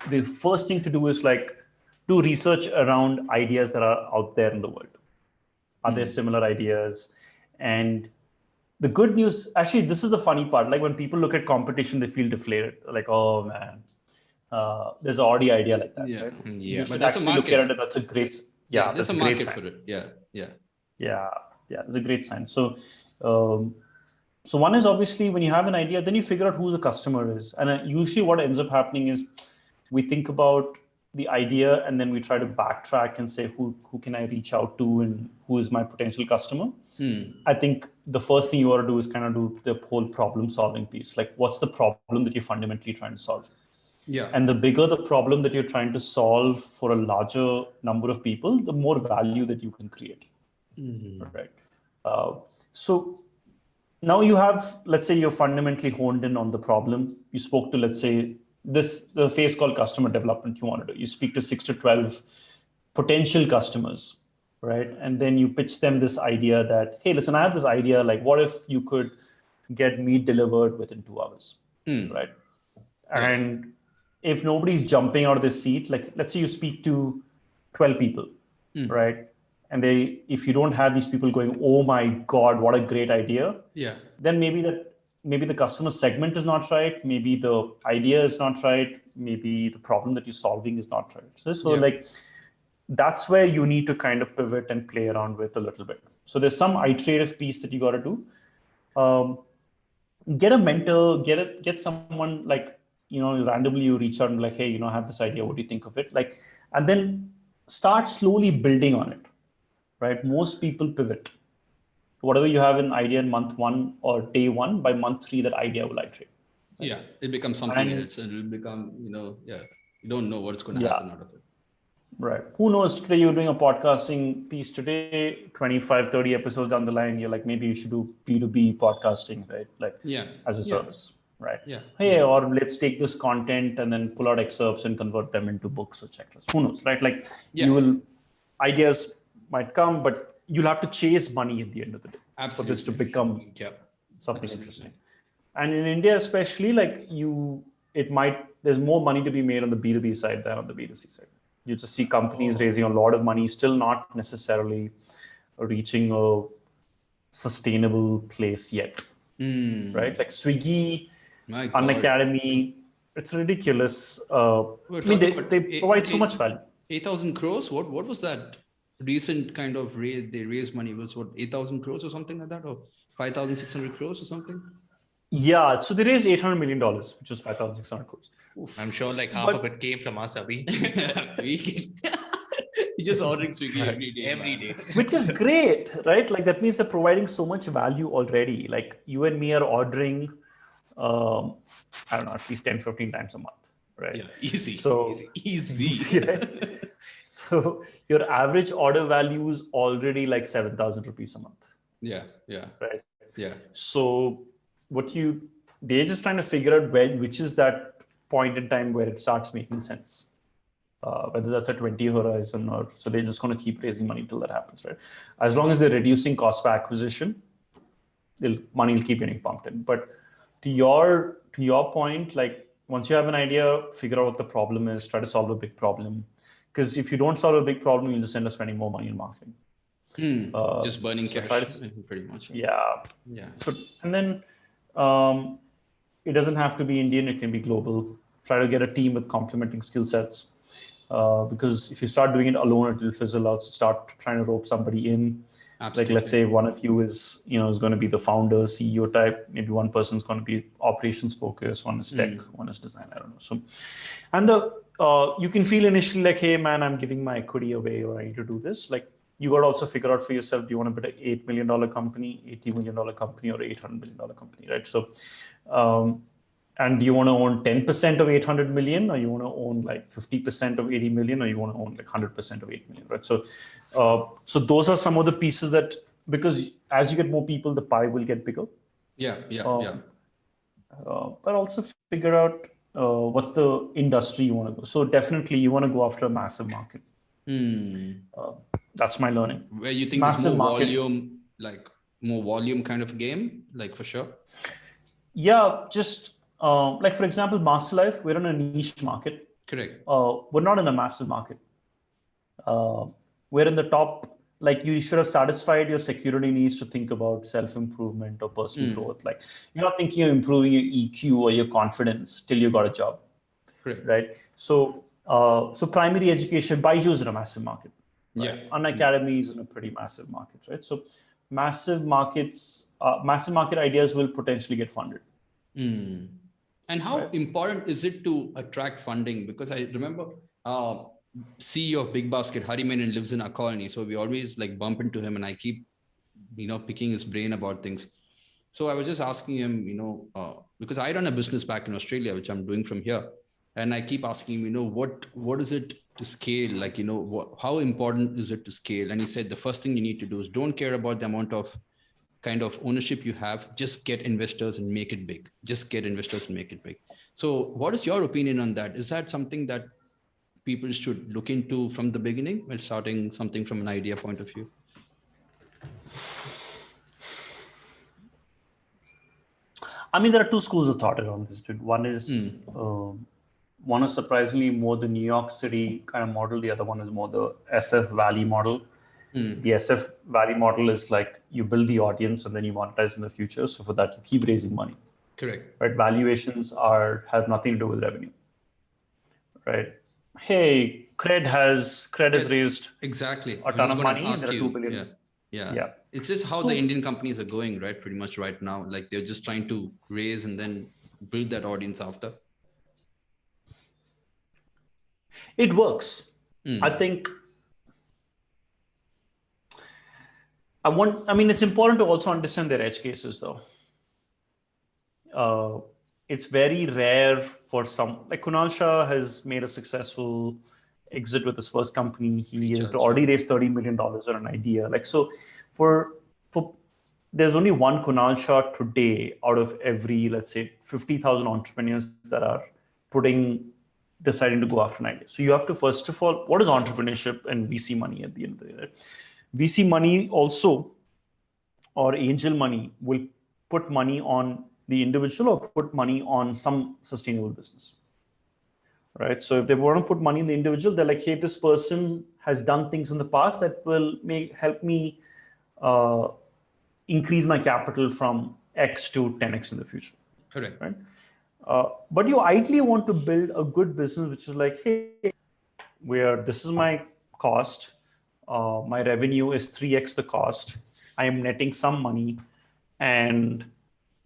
the first thing to do is like do research around ideas that are out there in the world. Are there similar ideas? And the good news, actually, this is the funny part. Like when people look at competition, they feel deflated. Like, oh man, there's already idea like that. Yeah, Right? yeah. You But should there's a actually look market. at it. That's a great, There's that's a a great market sign. for it. Yeah, yeah. Yeah, it's a great sign. So, so one is obviously when you have an idea, then you figure out who the customer is. And usually what ends up happening is we think about the idea and then we try to backtrack and say, who can I reach out to and who is my potential customer? I think the first thing you ought to do is kind of do the whole problem solving piece. Like what's the problem that you're fundamentally trying to solve? Yeah. And the bigger the problem that you're trying to solve for a larger number of people, the more value that you can create. Right. So now you have, let's say you're fundamentally honed in on the problem. You spoke to, let's say, the phase called customer development you want to do. You speak to 6 to 12 potential customers, right? And then you pitch them this idea that, hey, listen, I have this idea, like what if you could get meat delivered within 2 hours, right? And if nobody's jumping out of their seat, like let's say you speak to 12 people, right? And if you don't have these people going, oh my God, what a great idea. Yeah. Then maybe the customer segment is not right. Maybe the idea is not right. Maybe the problem that you're solving is not right. So like, that's where you need to kind of pivot and play around with a little bit. So there's some iterative piece that you got to do. Get a mentor, get someone like, randomly you reach out and like, hey, I have this idea. What do you think of it? Like, and then start slowly building on it, right? Most people pivot. Whatever you have an idea in month 1 or day 1, by month 3, that idea will iterate. Right? Yeah, it becomes something else. It will become, you don't know what's going to happen out of it. Right. Who knows, today you're doing a podcasting piece today, 25, 30 episodes down the line, you're like, maybe you should do B2B podcasting, right? Like as a service, right? Yeah. Hey, or let's take this content and then pull out excerpts and convert them into books or checklists. Who knows, right? Like ideas might come, but you'll have to chase money at the end of the day. Absolutely. For this to become something interesting. And in India, especially, like there's more money to be made on the B2B side than on the B2C side. You just see companies raising a lot of money, still not necessarily reaching a sustainable place yet, right? Like Swiggy, Unacademy, it's ridiculous. They provide so much value. 8,000 crores? What was that recent kind of raise? They raised money was 8,000 crores or something like that, or 5,600 crores or something? Yeah, so they raised $800 million, which is 5,600 crores. I'm sure like half of it came from us, Abhi. You're just ordering Swiggy every day. Which is great, right? Like that means they're providing so much value already. Like you and me are ordering, I don't know, at least 10, 15 times a month, right? Yeah, easy. So easy. Right? So your average order value is already like 7,000 rupees a month. Yeah. Right. Yeah. So they're just trying to figure out which is that point in time where it starts making sense. Whether that's a 20 horizon or so, they're just going to keep raising money till that happens, right? As long as they're reducing cost per acquisition, money will keep getting pumped in. But to your point, like once you have an idea, figure out what the problem is, try to solve a big problem. Because if you don't solve a big problem, you'll just end up spending more money in marketing. Just burning cash, pretty much. Yeah. So, and then it doesn't have to be Indian, it can be global. Try to get a team with complementing skill sets. Because if you start doing it alone, it will fizzle out. So start trying to rope somebody in. Absolutely. Like let's say one of you is going to be the founder, CEO type. Maybe one person's going to be operations focused, one is tech, one is design. I don't know. So, and you can feel initially like, hey man, I'm giving my equity away, or I need to do this. Like you got to also figure out for yourself, do you want to build an $8 million company, $80 million company, or $800 million company, right? So, and do you want to own 10% of 800 million, or you want to own like 50% of 80 million, or you want to own like 100% of 8 million, right? So, so those are some of the pieces that, because as you get more people, the pie will get bigger. Yeah. But also figure out what's the industry you want to go. So definitely you want to go after a massive market. That's my learning. Where you think there's more volume, like more volume kind of game, like for sure. Yeah, just like for example, Masterlife, we're in a niche market. Correct. We're not in a massive market. We're in the top. Like you should have satisfied your security needs to think about self-improvement or personal growth. Like you're not thinking of improving your EQ or your confidence till you got a job, Correct. right? So, so primary education, Baiju is in a massive market. Right? Yeah. Unacademy is in a pretty massive market, right? So, massive markets, massive market ideas will potentially get funded. And how important is it to attract funding? Because I remember CEO of Big Basket, Hari Menon, lives in our colony. So we always like bump into him and I keep, picking his brain about things. So I was just asking him, because I run a business back in Australia, which I'm doing from here. And I keep asking him, what is it to scale? Like, how important is it to scale? And he said, the first thing you need to do is don't care about the amount of kind of ownership you have, just get investors and make it big. Just get investors and make it big. So what is your opinion on that? Is that something that people should look into from the beginning while starting something from an idea point of view? I mean, there are two schools of thought around this. One is surprisingly more the New York City kind of model. The other one is more the SF Valley model. The SF Valley model is like you build the audience and then you monetize in the future. So for that, you keep raising money. Correct. Right? Valuations have nothing to do with revenue. Right? Hey, Cred has raised exactly a ton of money. And there are 2 billion. Yeah. It's just how the Indian companies are going, right? Pretty much right now. Like they're just trying to raise and then build that audience after. It works. I think. It's important to also understand their edge cases, though. It's very rare for some, like Kunal Shah has made a successful exit with his first company. He had already raised $30 million on an idea. Like, so for there's only one Kunal Shah today out of every, let's say, 50,000 entrepreneurs that are deciding to go after an idea. So you have to, first of all, what is entrepreneurship and VC money at the end of the day, right? VC money also, or angel money, will put money on the individual or put money on some sustainable business, right? So if they want to put money in the individual, they're like, hey, this person has done things in the past that will help me increase my capital from X to 10X in the future. Correct. Right? But you ideally want to build a good business, which is like, hey, this is my cost. My revenue is 3X the cost. I am netting some money. And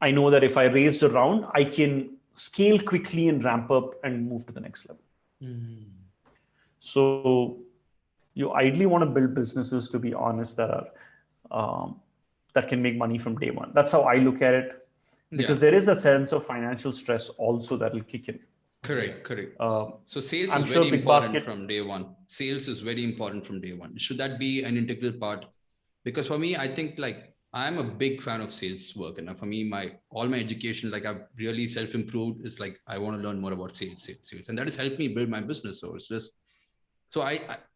I know that if I raised a round, I can scale quickly and ramp up and move to the next level. So you ideally want to build businesses, to be honest, that are that can make money from day one. That's how I look at it, because there is a sense of financial stress also that will kick in. Correct. So sales is very important from day one. Sales is very important from day one. Should that be an integral part? Because for me, I think like I'm a big fan of sales work. And for me, all my education, like I've really self-improved, is like I want to learn more about sales. And that has helped me build my business. So it's just,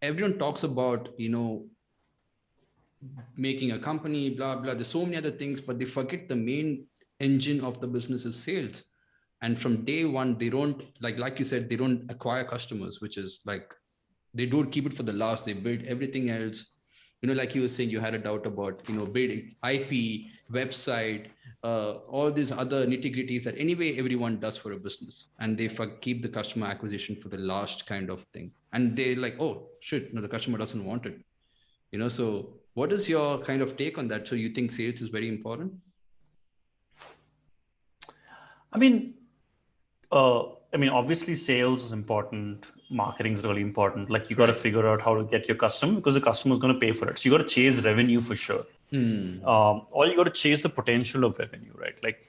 everyone talks about, making a company, blah, blah. There's so many other things, but they forget the main engine of the business is sales. And from day one, they don't, like you said, they don't acquire customers, which is like, they don't keep it for the last. They build everything else. Like you were saying, you had a doubt about, building IP, website, all these other nitty-gritties that anyway everyone does for a business. And they keep the customer acquisition for the last kind of thing. And they're like, oh, shit, no, the customer doesn't want it. So what is your kind of take on that? So you think sales is very important? Obviously sales is important. Marketing is really important. Like you got to figure out how to get your customer, because the customer is going to pay for it. So you got to chase revenue for sure. Or you got to chase the potential of revenue, right? Like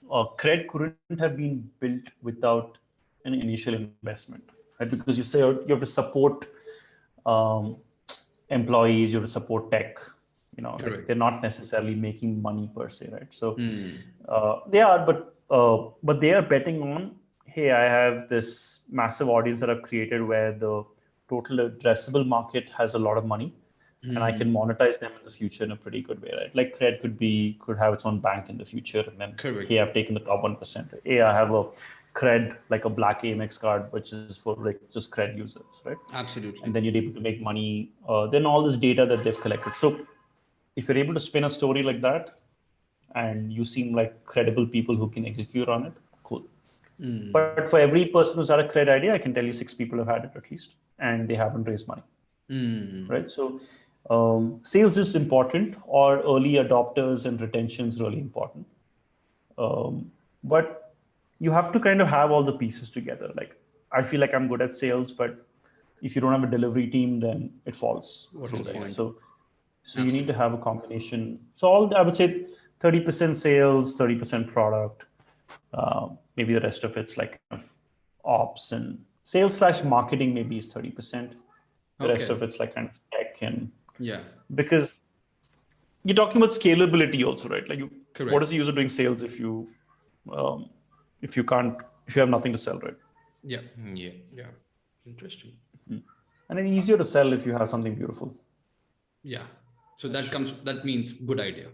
Cred couldn't have been built without an initial investment, right? Because you have to support employees, you have to support tech. Like they're not necessarily making money per se, right? So they are, but they are betting on, hey, I have this massive audience that I've created where the total addressable market has a lot of money, and I can monetize them in the future in a pretty good way, right? Like Cred could have its own bank in the future, and then hey, I've taken the top 1%. Hey, I have a cred, like a black Amex card, which is for like just cred users, right? Absolutely. And then you're able to make money. Then all this data that they've collected. So if you're able to spin a story like that, and you seem like credible people who can execute on it, cool. But for every person who's had a cred idea, I can tell you 6 people have had it at least, and they haven't raised money, right? So sales is important, or early adopters and retention is really important. But you have to kind of have all the pieces together. Like, I feel like I'm good at sales, but if you don't have a delivery team, then it falls. What's the point? So you need to have a combination. So I would say 30% sales, 30% product. Maybe the rest of it's like kind of ops and sales / marketing. Maybe is 30%. The rest of it's like kind of tech and because you're talking about scalability also, right? Like, what is the user doing sales if you have nothing to sell, right? Yeah. Interesting. And it's easier to sell if you have something beautiful. Yeah. So that means good idea.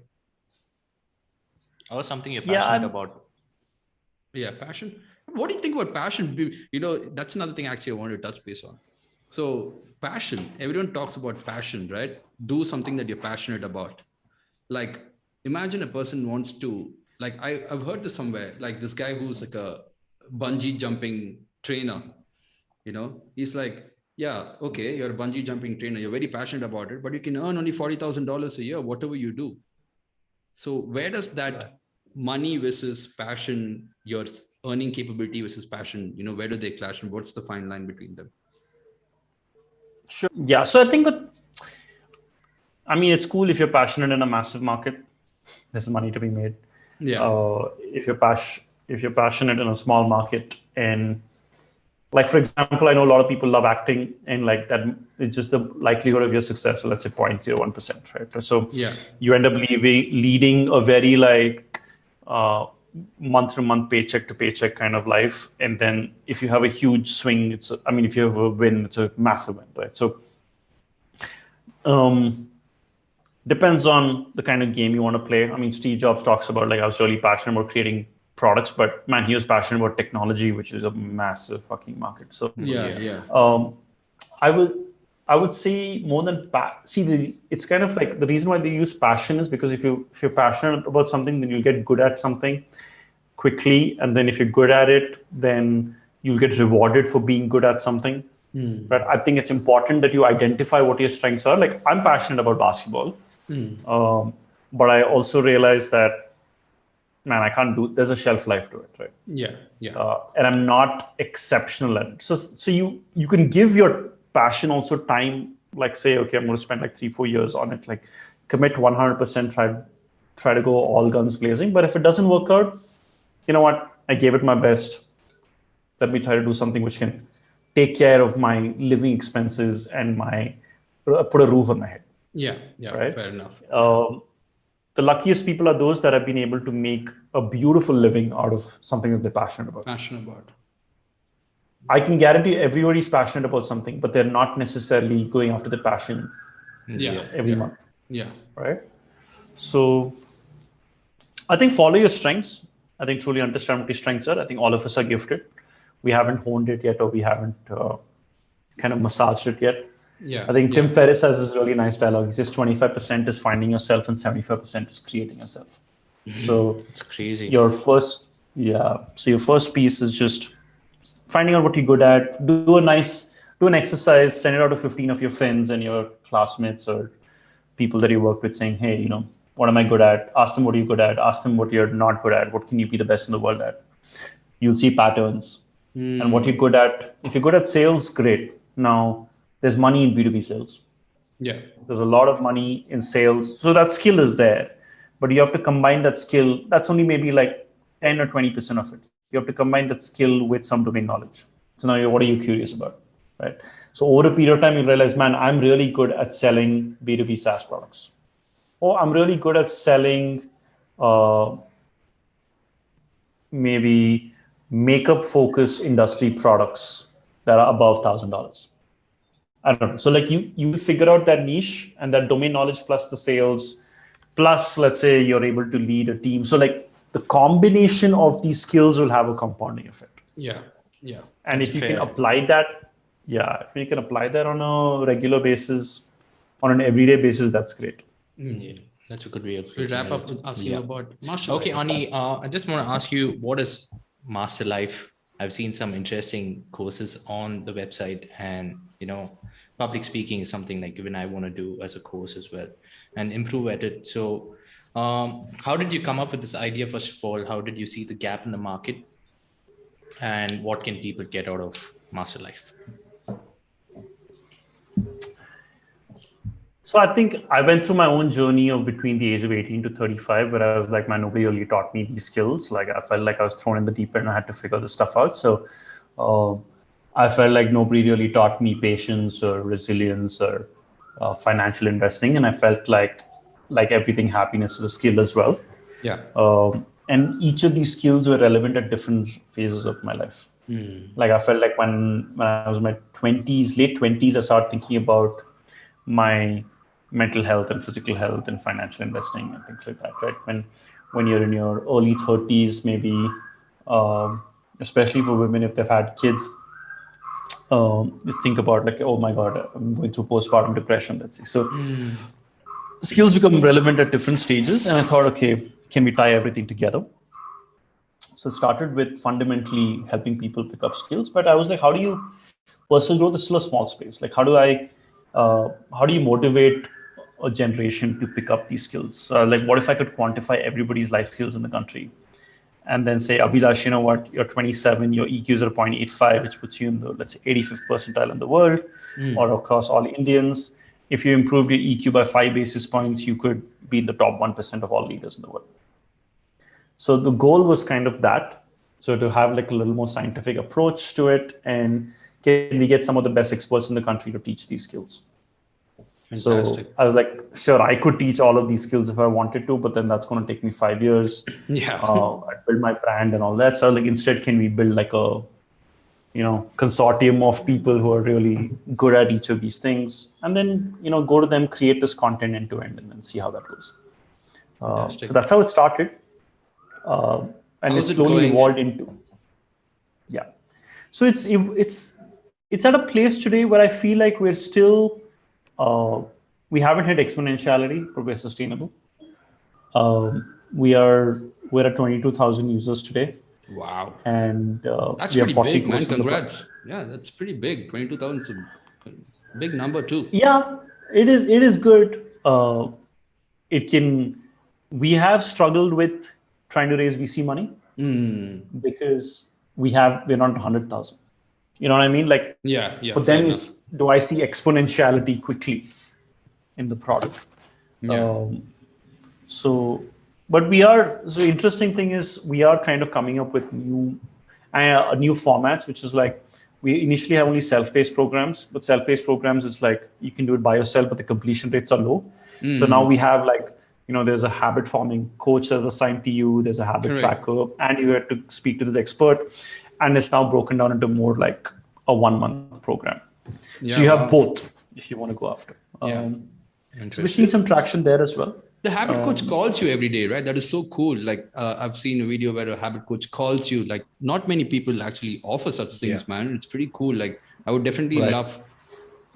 Or something you're passionate about. Yeah, passion. What do you think about passion? You know, that's another thing actually I wanted to touch base on. So passion, everyone talks about passion, right? Do something that you're passionate about. Like, imagine a person wants to, like, I've heard this somewhere, like this guy who's like a bungee jumping trainer, you know, he's like, yeah, okay, you're a bungee jumping trainer. You're very passionate about it, but you can earn only $40,000 a year, whatever you do. So where does that money versus passion, your earning capability versus passion, you know, where do they clash and what's the fine line between them? Sure. Yeah. So I think it's cool if you're passionate in a massive market. There's money to be made. Yeah. If you're passionate in a small market, and like, for example, I know a lot of people love acting, and like that, it's just the likelihood of your success. So let's say 0.01%, right? So you end up leading a very like month to month, paycheck to paycheck kind of life. And then if you have a huge swing, if you have a win, it's a massive win, right? So depends on the kind of game you want to play. I mean, Steve Jobs talks about, like, I was really passionate about creating products, but man, he was passionate about technology, which is a massive fucking market. So I would say more than it's kind of like the reason why they use passion is because if you're passionate about something, then you'll get good at something quickly, and then if you're good at it, then you'll get rewarded for being good at something. But I think it's important that you identify what your strengths are. Like, I'm passionate about basketball, but I also realize that, man, I can't there's a shelf life to it, right? And I'm not exceptional at it. So you can give your passion also time, like, say, okay, I'm going to spend like 3-4 years on it, like commit 100%, try to go all guns blazing. But if it doesn't work out, you know what? I gave it my best. Let me try to do something which can take care of my living expenses and put a roof on my head. Right? Fair enough. The luckiest people are those that have been able to make a beautiful living out of something that they're passionate about. I can guarantee everybody's passionate about something, but they're not necessarily going after the passion every month. Right? So I think follow your strengths. I think truly understand what your strengths are. I think all of us are gifted. We haven't honed it yet, or we haven't kind of massaged it yet. I think Tim Ferriss has this really nice dialogue. He says 25% is finding yourself and 75% is creating yourself. So it's crazy. So your first piece is just finding out what you're good at. Do an exercise, send it out to 15 of your friends and your classmates or people that you work with, saying, hey, what am I good at? Ask them what you're good at. Ask them what you're not good at. What can you be the best in the world at? You'll see patterns. And what you're good at. If you're good at sales, great. Now, there's money in B2B sales. There's a lot of money in sales. So that skill is there. But you have to combine that skill. That's only maybe like 10 or 20% of it. You have to combine that skill with some domain knowledge. So now, what are you curious about, right? So over a period of time, you realize, man, I'm really good at selling B2B SaaS products. Or I'm really good at selling maybe makeup-focused industry products that are above $1,000. I don't know. So like you figure out that niche and that domain knowledge plus the sales, plus let's say you're able to lead a team. So like the combination of these skills will have a compounding effect. Yeah. Yeah. And That's if you fair. can apply that, if you can apply that on a regular basis, on an everyday basis, that's great. Yeah, that's a good way of We looking wrap at up it. with asking Yeah. about Master Okay, Life. Ani, I just want to ask you, what is Master Life? I've seen some interesting courses on the website, and public speaking is something like even I want to do as a course as well and improve at it. So, how did you come up with this idea? First of all, how did you see the gap in the market, and what can people get out of Master Life? So I think I went through my own journey of between the age of 18 to 35, where I was like, man, nobody really taught me these skills. Like I felt like I was thrown in the deep end and I had to figure this stuff out. So uh, I felt like nobody really taught me patience or resilience or financial investing. And I felt like everything, happiness is a skill as well. Yeah. And each of these skills were relevant at different phases of my life. Like I felt like when I was in my 20s, late 20s, I started thinking about my mental health and physical health and financial investing and things like that, right? When you're in your early 30s, maybe, especially for women, if they've had kids, you think about like, oh my God, I'm going through postpartum depression, let's say. So skills become relevant at different stages. And I thought, okay, can we tie everything together? So it started with fundamentally helping people pick up skills. But I was like, how do you personal growth is still a small space. Like, how do you motivate a generation to pick up these skills? Like, what if I could quantify everybody's life skills in the country and then say, Abhilash, you know what, you're 27, your EQs are 0.85, which puts you in the, let's say, 85th percentile in the world or across all Indians. If you improved your EQ by 5 basis points, you could be in the top 1% of all leaders in the world. So the goal was kind of that. So to have like a little more scientific approach to it, and can we get some of the best experts in the country to teach these skills? Fantastic. So I was like, sure, I could teach all of these skills if I wanted to, but then that's going to take me 5 years. Yeah. I build my brand and all that. So like, instead, can we build like a, consortium of people who are really good at each of these things, and then, go to them, create this content end to end, and then see how that goes. So that's how it started. And it slowly evolved into, So it's at a place today where I feel like we're still, we haven't hit exponentiality, but we're sustainable. We're at 22,000 users today. Wow. And that's we have pretty 40 big, man. courses. Congrats. Yeah, that's pretty big. 22,000 is a big number too. Yeah, it is good. We have struggled with trying to raise VC money because we're not 100,000. You know what I mean? Like, yeah. For them, do I see exponentiality quickly in the product? Yeah. But interesting thing is we are kind of coming up with new formats, which is like, we initially have only self-paced programs, but self-paced programs is like, you can do it by yourself, but the completion rates are low. So now we have like, there's a habit forming coach that's assigned to you, there's a habit tracker, and you have to speak to this expert. And it's now broken down into more like a 1 month program. So you have both if you want to go after. So we're seeing some traction there as well. The habit coach calls you every day, right? That is so cool. Like I've seen a video where a habit coach calls you. Like not many people actually offer such things, man. It's pretty cool. Like I would definitely love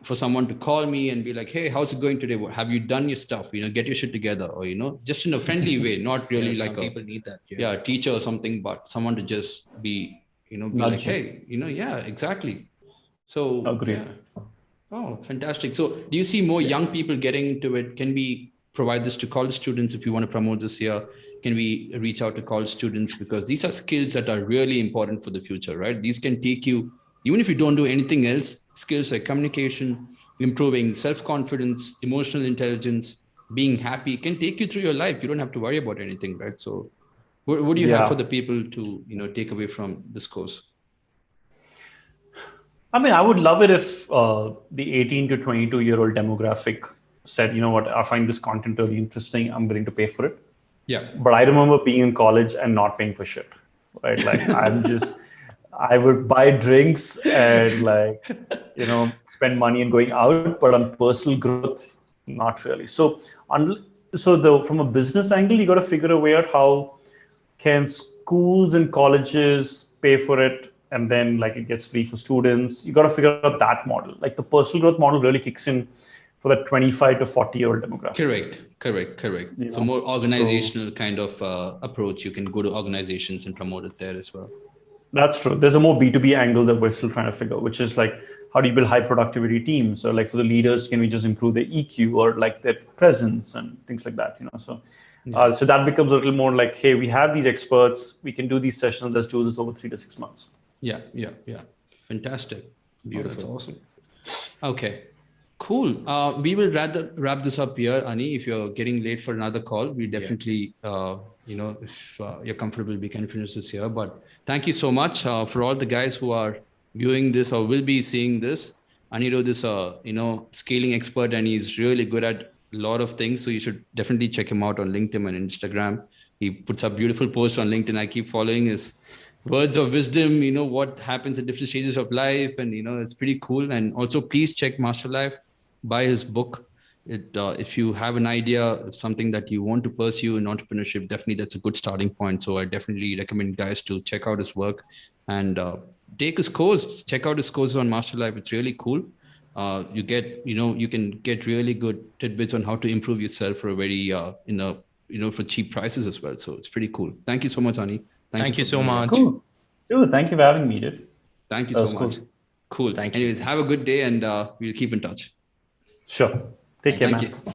for someone to call me and be like, hey, how's it going today? Have you done your stuff? Get your shit together, or, just in a friendly way, not really like people need that. Yeah, teacher or something, but someone to just be, be like, hey, yeah, exactly. So, Agreed. Yeah. Oh, fantastic. So do you see more young people getting into it? Can we provide this to college students if you want to promote this here? Can we reach out to college students? Because these are skills that are really important for the future, right? These can take you, even if you don't do anything else, skills like communication, improving self-confidence, emotional intelligence, being happy can take you through your life. You don't have to worry about anything, right? So what do you have for the people to, take away from this course? I mean, I would love it if the 18 to 22-year-old demographic said, you know what, I find this content really interesting. I'm willing to pay for it. Yeah. But I remember being in college and not paying for shit, right? Like I would buy drinks and spend money and going out, but on personal growth, not really. So from a business angle, you got to figure a way out how can schools and colleges pay for it, and then like it gets free for students. You got to figure out that model. Like the personal growth model really kicks in for the 25 to 40-year-old demographic. Correct. You So know, more organizational kind of approach. You can go to organizations and promote it there as well. That's true. There's a more B2B angle that we're still trying to figure, which is like, how do you build high productivity teams? So like for the leaders, can we just improve their EQ or like their presence and things like that, you know? So, so that becomes a little more like, hey, we have these experts, we can do these sessions, let's do this over 3 to 6 months. Yeah. Fantastic. Beautiful. Oh, that's awesome. Okay. Cool. We will wrap this up here, Ani. If you're getting late for another call, we definitely, if you're comfortable, we can finish this here. But thank you so much for all the guys who are viewing this or will be seeing this. Anirudh is scaling expert, and he's really good at a lot of things. So you should definitely check him out on LinkedIn and Instagram. He puts up beautiful posts on LinkedIn. I keep following his words of wisdom, what happens at different stages of life. And, it's pretty cool. And also please check Masterlife, buy his book. If you have an idea of something that you want to pursue in entrepreneurship, definitely that's a good starting point. So I definitely recommend guys to check out his work and take his course. Check out his course on Masterlife. It's really cool. You can get really good tidbits on how to improve yourself for a very, for cheap prices as well. So it's pretty cool. Thank you so much, Ani. Thank you so much. Cool. Dude, thank you for having me, dude. Thank you so much. Cool. Thank you. Anyways, have a good day, and we'll keep in touch. Sure. Take care, man. You.